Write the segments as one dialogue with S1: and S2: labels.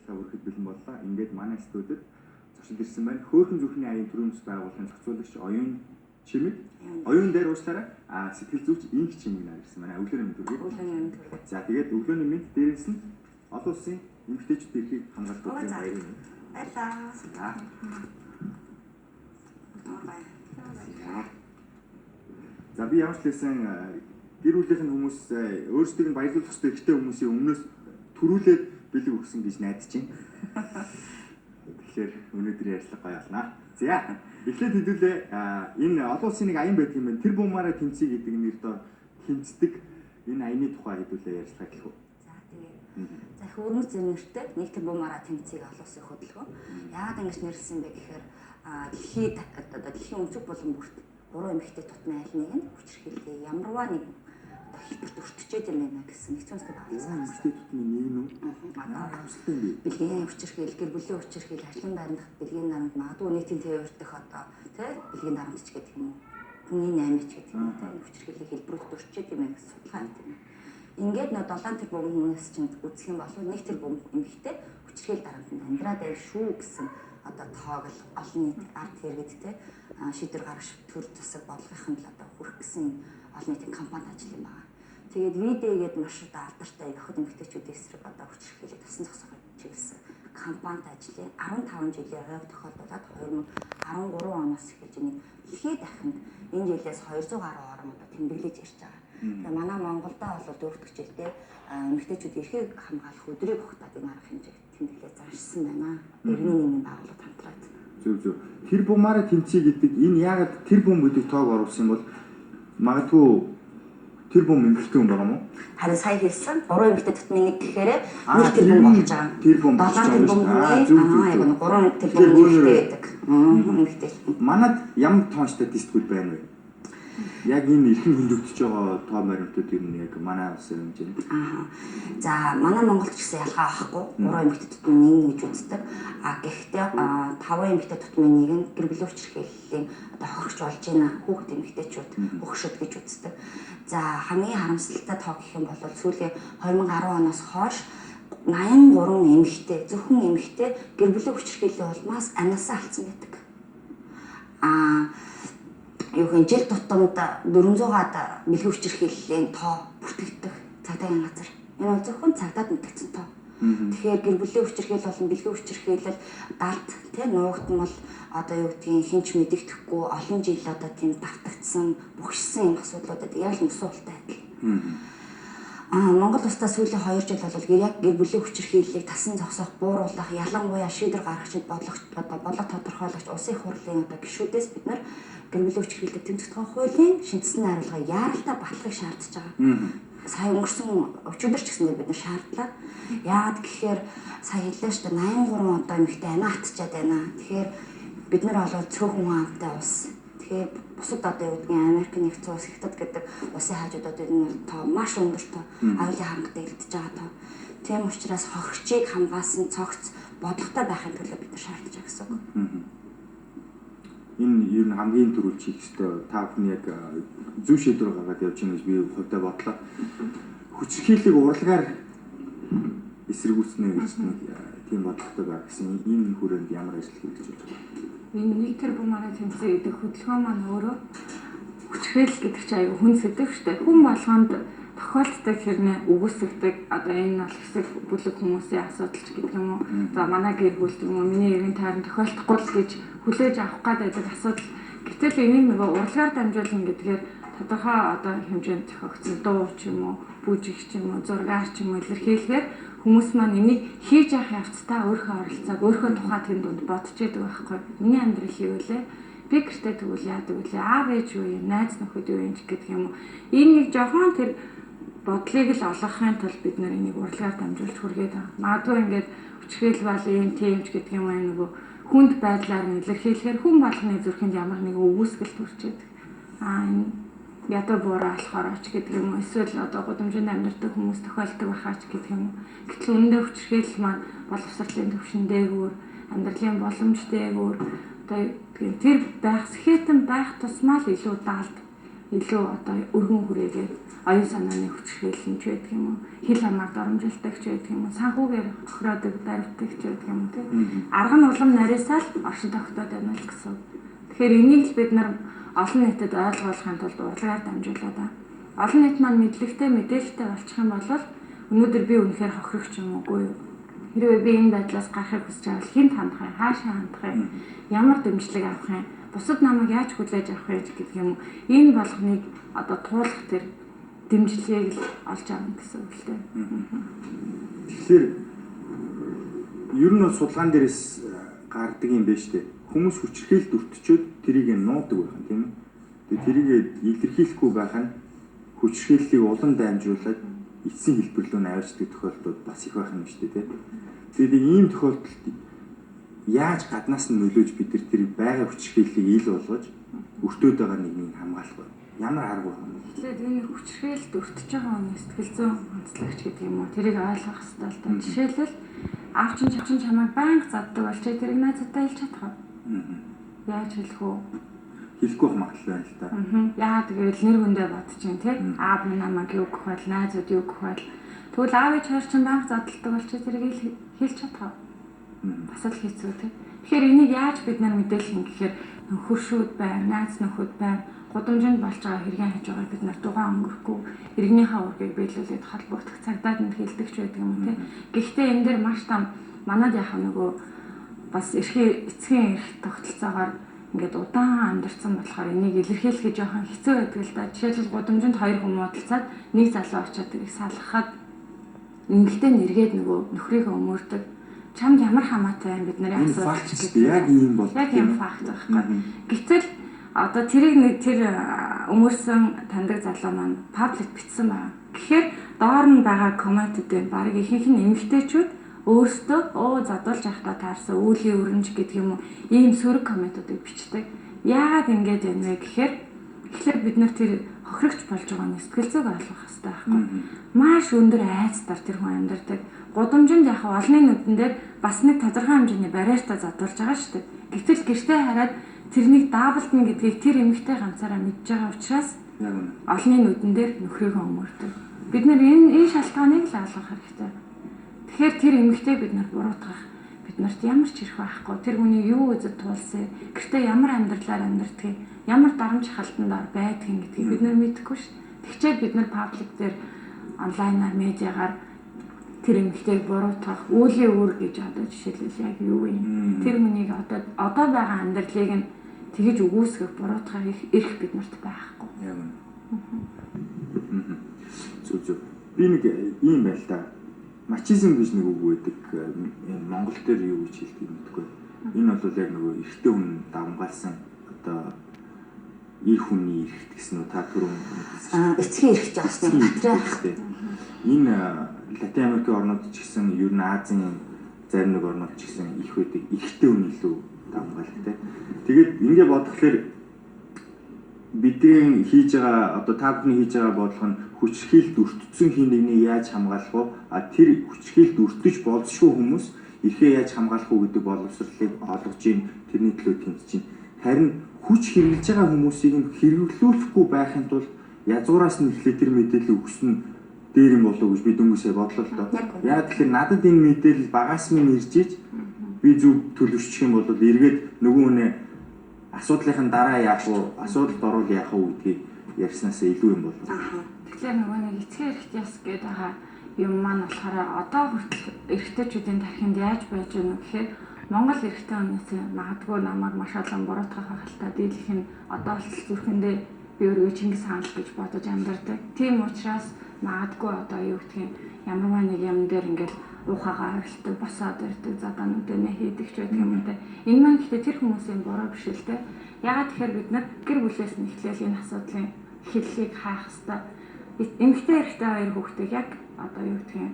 S1: ярилцлага өргөхөд бэлэн боллоо. Ингээд манай студид зочид ирсэн байна. Хөөрхөн зүрхний аян төрөмс байгууллагын зохицуулагч Оюун Чимэг. Оюун дээр уучлаарай. Сэтгэл зүйч Инх Чимэг нар ирсэн байна. Өглөөний мэнд хүргэе. За тэгээд өглөөний мэнд дээрээс нь олон улсын эмэгтэйчүүд эрхийг хамгаалдаг баярын.
S2: Баярлалаа.
S1: За би ямар ч хэлсэн гэр бүлийн хүмүүс өөрсдийг нь баярлуулах хэрэгтэй ихтэй хүмүүсийн өмнөөс төрүүлээд бэлэг өгсөн гэж найдаж байна. Тэгэхээр өнөөдөр ярилцлага гоё болно. За эхлээд хэдүүлээ энэ олон улсын нэг аян байдаг юм байна. Тэр бумаараа тэмцэе гэдэг нэрээр тэмцдэг энэ аяны тухай хэдүүлээ ярилцлага хэлэх үү.
S2: За тэгээд за их өрнөц зэмнэртэй нэг тэр бумаараа тэмцээг олон улсын хөдөлгөөн. Яагаад ингэж нэрлсэн бэ гэхээр дэлхийн өнцөг болон бүрт 3 эмэгтэй тутмын аль нэг нь хүчирхийлээ ямарваа нэг хэлбэрт өртөчээд юм байна гэсэн нэгэн үндэсний байгууллага.
S1: Эмэгтэй тутмын нэг нь
S2: бэлгийн хүчирхийл, гэр бүлийн хүчирхийл, ажлын байранд бэлгийн дарамт магадгүй нийтийн тээвэрдэх одоо тий бэлгийн дарамтч гэдэг юм уу. Хүний наймч гэдэг юм тий хүчирхийлийг хэлбэрт өртөчээд юм гэсэн судалгаа юм. Ингээд 7 тэрбум хүмүүс чинь үзэх юм бол нэг тэрбум эмэгтэй хүчирхийл дарамтанд амьдраад байв шүү гэсэн одоо тоог л олон нийт ард хэрэгэд те шийдвэр гаргах төр засаг бодлогын л одоо хүрх гэсэн олон нийтийн компанид ажил юм байна. Тэгээд VD-гээд маш их алдартай охид эмэгтэйчүүдийн эсрэг одоо хүчирхийлэл тасан зогсооход чиглэсэн компанид ажиллая 15 жилийн ойг тохиолдуулаад 2013 оноос эхэлж дэлхийд дахинд энэ жилээс 200 гаруй орн одоо тэмдэглэж ирж байгаа. Тэгээд манай Монголдо бол дөрөвдөг жилдээ эмэгтэйчүүдийн эрхийг хамгаалах өдрийг тогтоод энэ арга хэмжээ тэмдэглээ заншсан байна. Иргэний нийгмийн байгууллага хамтраад.
S1: Зөв. Тэр бумаараа тэмцэе гэдэг энэ яагаад тэр бум гэдэг тоог оруулсан бол магадгүй тэр бум эмэгтэй хүн байгаа юм уу?
S2: Харин сая хэлсэн 3 эмэгтэй тутмын нэг гэхээр нэг тэр бум болж байгаа.
S1: Тэр бум
S2: 7 тэр бум айгу 3 тэр бум эмэгтэй гэдэг. Эмэгтэй.
S1: Манад ямар тоон статистикуд байна вэ? Яг энэ эрхэн хөндөгдөж байгаа тоо баримтууд ер нь яг манай улсын хэмжээнд.
S2: За манай Монголд ч гэсэн ялгаа авахгүй 3 эмэгтэй тутмын нэг гэж үздэг. Гэхдээ 5 эмэгтэй тутмын нэг нь гэр бүлийн хүчирхийллийн одоо хохирч болж байна хүүхэд эмэгтэйчүүд хохиршод гэж үздэг. За хамгийн харамсалтай тоо гэх юм бол сүүлийн 2010 оноос хойш 83 эмэгтэй зөвхөн эмэгтэй гэр бүлийн хүчирхийллийн улмаас амнасаа алдсан байдаг. Юухэн жил тутамд 400-аад бэлгийн хүчирхийллийн тоо бүртгэгдэх цагдаагийн газар. Энэ бол зөвхөн цагдаад мэдгдсэн тоо. Тэгэхээр гэр бүлийн хүчирхийлэл болон бэлгийн хүчирхийлэл далд тий нуугдмал одоо юу гэдгийг хинч мэдэгдэхгүй олон жил одоо тийм давтагдсан бүгшсэн юм асуудлуудад яг л нусуултай адил. Монгол улстай сүүлийн 2 жил бол яг гэр бүлийн хүчирхийллийг тасан зогсоох, бууруулах, ялангуяа шийдвэр гаргахчид бодлого тодорхойлогч улсын их хурлын одоо гишүүдээс бид нар гэр бүлийн хүчирхийлэлд тэмцэх хуулийн шинжилсэн хариулгыг яаралтай батлахыг шаардж байгаа. Сая өнгөрсөн өчигдөр ч гэсэн бид нар шаардлаа. Яагаад гэхээр сая хэллээ шүү дээ 83 одоо эмэгтэй амиа хатчаад байна. Тэгэхээр бид нар бол цөөхөн хаантай улс. Тэгэхээр бусад одоо юу гэдгийг Америк нэгдсэн улс Хятад гэдэг улсын хажуудад энэ тоо маш өндөр тоо аюулын хангалттай илтгэж байгаа тоо. Тийм учраас хохирчийг хамгаалсан цогц бодлоготой байхын төлөө бид нар шаардж байгаа гэсэн үг.
S1: Энэ ер нь хамгийн түрүүнд хийх ёстой та бүхэн яг зөв шийдвэр гаргаад явж байгаа гэж би хувьдаа бодлоо. Хүчирхийллийг урлагаар эсэргүүцнэ гэж нэг тийм бодлоготой байх гэсэн энэ хүрээнд ямар ажил хийгдэж байна?
S3: Энэ нэг тэр бумаараа тэмцэе гэдэг хөдөлгөөн маань өөрөө хүчирхийлэл гэдэг чинь аюу хүн сэдв шүү дээ. Хүн болгонд тохиолддог хэрнээ үгүйсгдэг одоо энэ бол хэсэг бүлэг хүмүүсийн асуудал ч гэдэг юм уу. За манай гэр бүл юм уу миний эргэн тойрон тохиолдохгүй л гэж хүлээж авах гэдэг асуудал. Гэтэл энийг нөгөө урлагаар дамжуулна гэдгээр тодорхой одоо хэмжээнд зохиогдсон дуу ч юм уу, бүжиг ч юм уу, зургаар ч юм уу илэрхийлэхээр хүмүүс маань энийг хийж явах явцдаа өөрийнхөө оролцоог өөрийнхөө тухай тэнд донд бодож яадаг байхгүй. Миний амьдрал хийвэлээ. Би гэртээ тэгвэл яадаг үлээ. Аав ээж юу юм, найз нөхөд юу юм гэдэг юм уу. Энэ нэг жоохон тэр бодлыг л олгохын тулд бид нар энийг урлагаар дамжуулж хүргээд байгаа. Магадгүй ингээд хүчирхийлэл бол ийм тиймч гэдэг юм аа нөгөө хүнд байдлаар илэрхийлэхээр хүн болгоны зүрхэнд ямар нэгэн өвөөсгөл төрчээд. Энэ ядуу буураа болохоор ч гэдэг юм уу. Эсвэл одоо гудамжинд амьдардаг хүмүүс тохиолдог байхаач гэдэг юм уу. Гэтэл үүндээ хүчирхийлэл маань боловсролын төвшин дээгүүр, амьдралын боломж дээгүүр одоо тэр байх сэхэтэн байх тусмаа л илүү даалд илүү одоо өргөн хүрээгээд оюун санааны хүчрхийлэл ч байдаг юм уу, хил хамаар доромжилдаг ч байдаг юм уу, санхүүгээр охироодаг баримтдаг ч байдаг юм уу тийм. Арга нь улам нарийсаал оршин тогтоод байна л гэсэн. Тэгэхээр энийг л бид нар олон нийтэд ойлгуулахын тулд урлагаар дамжуулаад байна. Олон нийт маань мэдлэгтэй мэдээлэлтэй болчих юм бол өнөөдөр би үнэхээр хохирогч юм уугүй юу? Хэрвээ би энэ байдлаас гарахыг хүсэж байгаа бол хинт хандах юм, хаашаа хандах юм, ямар дэмжлэг авах юм, бусад намайг яаж хүлээж авах вэ гэх юм уу? Энэ болгоныг одоо туулах тэр дэмжлэгийг л олж авах гэсэн үг л дээ.
S1: Тэгэхээр ер нь бол судалгаан дээрээс гардаг юм байна шүү дээ. Хүмүүс хүчрхийлэлд өртчөөд тэрийг нуудаг байх юм тийм ээ. Тэгээ тэрийг илэрхийлэхгүй байх нь хүчрхийллийг улам дамжуулаад эцсийн хэлбэрлүү нь авчдаг тохиолдлууд бас их байх юм шүү дээ. Тэгээд ийм тохиолдолд яаж гаднаас нь нөлөөж бид нар тэрийг байгаа хүчрхийллийг ил болгож өртөөд байгаа нэгнийг хамгаалах вэ? Ямар арга байна вэ?
S3: Тэгэхээр энэ хүчрхийлэлд өртөж байгаа хүний сэтгэл зүйн онцлогч гэдэг юм уу? Тэрийг ойлгох хэрэгтэй л та. Жишээлбэл аав чинь чамайг байнга заддаг бол чи тэрийг найзуудаа хэлж чадах уу? Яаж хэлэх вэ?
S1: Хэлэхгүй магадлал байна л да.
S3: Яагаад гэвэл нэр хүндээ бодчих юм тий. Аав минь намайг юу гэх вэ? Найзууд юу гэх вэ? Тэгвэл аав ээж хоёр чинь банк задалдаг бол чи тэрийг хэлж чадах уу? Бас л хэцүү тий. Тэгэхээр энийг яаж бид нар мэдээлэх юм гэхээр хөршүүд байна, найз нөхөд байна, гудамжинд болж байгаа хэрэгэн хийж байгаа бид нар дугаан өнгөрөхгүй иргэнийхээ ургийг биелүүлээд холбогдох цагдаад нь хэлдэг ч байдаг юм тий. Гэхдээ энэ дээр маш том манад яхаа нөгөө бас эцгийн эрх тогтолцоогоор ингээд удаан амьдарсан болохоор энийг илэрхийлэх жоохон хэцүү байдаг л да. Жишээлбэл гудамжинд хоёр хүмүүс уулзаад нэг залуу очиад тэрийг салгахад эмэгтэй нэргээд нөгөө нөхрийгөө өмөрдөг. Чамд ямар хамаатай байна бид нарын асуудал
S1: гэдэг. Яг ийм бол.
S3: Яг ийм факт байхгүй. Гэтэл одоо тэрийг нэг тэр өмөрсөн таньдаг залуу маань паблик бичсэн байна. Тэгэхээр доор нь байгаа комментүүдээр баг ихэнх нь эмэгтэйчүүд өөрсдөө задуулж явахдаа таарсан үүлийн өрнж гэдэг юм уу ийм сөрөг комментуудыг бичдэг. Яагаад ингэж байна вэ гэхээр эхлээд бид нар тэр хохирогч болж байгаа нь сэтгэл зүйг ойлгох хэрэгтэй байхгүй. Маш өндөр айцтар тэр хүн амьдардаг. Гудамжинд яг олонний нүдэн дээр бас нэг тодорхой хэмжээний барьертай задуулж байгаа шүү дээ. Гэтэл гэртээ хараад тэрнийг даавалдна гэдгийг тэр эмэгтэй ганцаараа мэдж байгаа учраас олонний нүдэн дээр нөхрийгөө өмөрдөг. Бид нар энэ шалтгааныг л ойлгох хэрэгтэй. Тэгэхээр тэр эмэгтэйг бид нар буруутгах. Бид нарт ямар ч хэрэг байхгүй. Тэр хүний юу үзэж туулсан, гэртээ ямар амьдралаар амьдардгийг, ямар дарамт халтандаар байдгийг гэдгийг бид нар мэдэхгүй шүү. Тэгчээд бид нар паблик дээр онлайнаар медиагаар тэр эмэгтэйг буруутгах, үүлийн үр гэж одоо жишээлбэл яг юу юм? Тэр хүнийг одоо байгаа амьдралыг нь тэгэж үгүйсгэх, буруутгах эрх бид нарт байхгүй.
S1: Яг нь. Зүг. Би нэг ийм байл та. Мачизм гэж нэг үг байдаг. Монгол дээр юу гэж хэлдэг юм бэ? Энэ бол яг нөгөө эрэгтэй хүн давмгаалсан одоо ир хүний эрхт гэсэн үү та түрүүн
S2: эцгийн эрх жаасан материал.
S1: Энэ Латин Америкийн орнууд ч гэсэн ер нь Азийн зарим нэг орнууд ч гэсэн их байдаг. Эрэгтэй хүн илүү давмгаалтай. Тэгээд ингэ бодглохлоор бидний хийж байгаа одоо та бүхний хийж байгаа бодлого нь хүчрхийлэлд өртсөн хин нэгнийг яаж хамгаалах вэ? Тэр хүчрхийлэлд өртөж болзошгүй хүмүүс эрхээ яаж хамгаалах вэ гэдэг боловсролыг олгож ийн тэрний төлөө тэмцэж чинь. Харин хүч хэрэглэж байгаа хүмүүсийг нь хэрэглүүлэхгүй байхын тулд язгуураас нь эхлээ тэр мэдээлэл өгсөн дээр юм болов уу гэж би дөнгөсөө бодлоо л доо. Яг тэгэхээр надад энэ мэдээлэл багаас минь ирж иж би зөв төлөвшчих юм бол эргээд нөгөө хүнээ асуудлынхаа дараа яах вэ? Асуудалд орвол яах вэ гэдгийг ярьснаас илүү юм болов.
S3: Тэгэхээр нөгөө нэг эцгийн эрхт яс гэдэг байгаа юм маань болохоор одоо хүртэл эрэгтэйчүүдийн тархинд яаж байж байна вэ гэхээр Монгол эрэгтэй хүмүүс магадгүй намайг маш олон буруутгах хальтаа дийлэх нь одоо л зүрхэндээ би өөрөө Чингис хаан л гэж бодож амьдардаг. Тийм учраас магадгүй одоо юу гэх юм ямарваа нэг юм дээр ингээл ухагаа арилтдаг, босоод ирдэг, задаануудаа хийдэг ч байдаг юм даа. Энэ маань гэхдээ тэр хүмүүсийн буруу биш л дээ. Яагаад тэгэхээр бид нар гэр бүлээс нь эхлээл энэ асуудлын эхлэлийг хаах хэрэгтэй. Эмэгтэй эрэгтэй хоёр хүүхдийг яг одоо юу гэх юм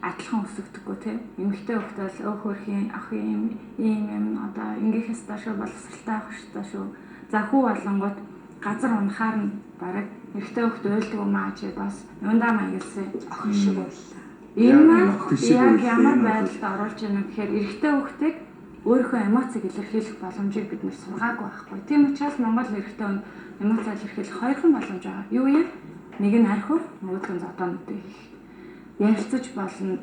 S3: адилхан өсгдөггүй тийм. Эмэгтэй хүүхдээ л хөөрхийн ах юм одоо ингэхээс доошо боловсралтай авах хэрэгтэй шүү. За хүү болонгууд газар унахаар нь бараг эрэгтэй хүүхдээ уйлдаг юм аа чи бас юундаа маягсан
S2: ах шиг боллоо.
S3: Энэ маань яг ямар байдалд оруулж байна гэхээр эрэгтэй хүүхдийг өөрийнхөө эмоцийг илэрхийлэх боломжийг бид нэр сургаагүй байхгүй. Тийм учраас Монгол эрэгтэй хүнд эмоц илэрхийлэх хоёрхан боломж байгаа. Юу юм? Нэг нь архив, нөгөөх нь зодоонуудыг ярилцаж болно,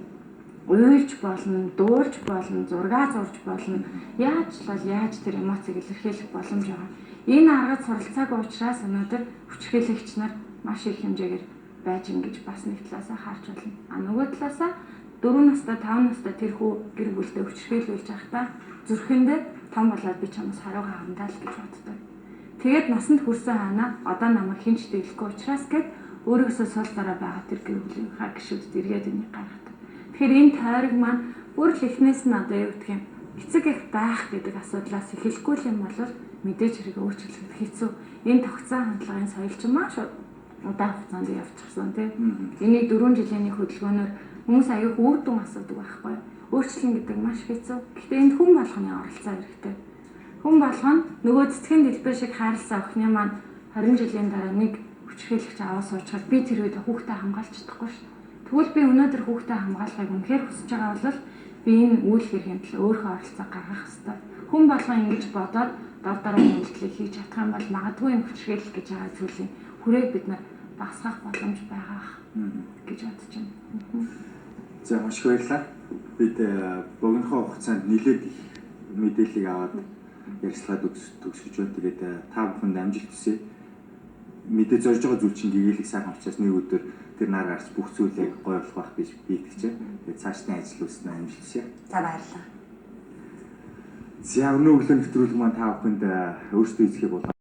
S3: уйлж болно, дуурж болно, зураг зурж болно. Яаж тэр эмоцийг илэрхийлэх боломж байгаа. Энэ аргад суралцаагүй учраас өнөөдөр хүчрхийлэгч нар маш их хэмжээгээр байж ингэж бас нэг талаасаа харж байна. А нөгөө талаасаа 4 настай 5 настай тэр хүү гэр бүлдээ хүчрхийлүүлж байхдаа зүрхэндээ том болоод би чамаас харуугаа авандаа л гэж боддог. Тэгээд насанд хүрсэн хаана одоо намайг хинч дэглэхгүй учраас гэд өөрөөсөө сул дараа байгаа тэр гэр бүлийн хаа гişүүд эргээд энийг гаргадаг. Тэгэхээр энэ тойрог маань бүр л эхнээс нь одоо юу гэх юм эцэг их байх гэдэг асуудлаас эхэлэхгүй юм бол мэдээж хэрэг өөрчлөх хэцүү. Энэ тогтсон хандлагын соёл чинь маш удаан хугацаанд явчихсан тийм. Энийг 4 жилийн хөдөлгөөнөөр хүмүүс аяг үр дүн асуудаг байхгүй. Өөрчлөн гэдэг маш хэцүү. Гэхдээ энд хүн болгоны оролцоо хэрэгтэй. Хүн болгоно нөгөө цэцгийн дэлбэр шиг хайрласан охины маань 20 жилийн дараа нэг хүчрхийлэгч аваа суучгаад би тэр үед хүүхдээ хамгаалж чадахгүй шүү. Тэгвэл би өнөөдөр хүүхдээ хамгаалахыг үнэхээр хүсэж байгаа бол би энэ үйл хэргийн төлөө өөрөө оролцоо гаргах хэрэгтэй. Хүн болгон ингэж бодоод дараагийн үйлдэлийг хийж чадах юм бол магадгүй энэ хүчрхийлэл гэж байгаа зүйлийн хүрээг бид нар багасгах боломж байгаа гэж бодож байна.
S1: За маш их баярлалаа. Бид богинохоо хугацаанд нэлээд их мэдээллийг аваад ярилцлагаа төгсгөж байна. Тэгээд та бүхэнд амжилт хүсье. Мэдээ зорж байгаа зүйл чинь гэгээлэг сайхан учраас нэг өдөр тэр нар гарч бүх зүйлийг гой болох байх гэж би итгэж байна. Тэгээд цаашдын ажил үйлснээ амжилт хүсье.
S2: За баярлалаа.
S1: За өнөө өглөө нэвтрүүлэг маань та бүхэнд өөрсдөө эзэхийг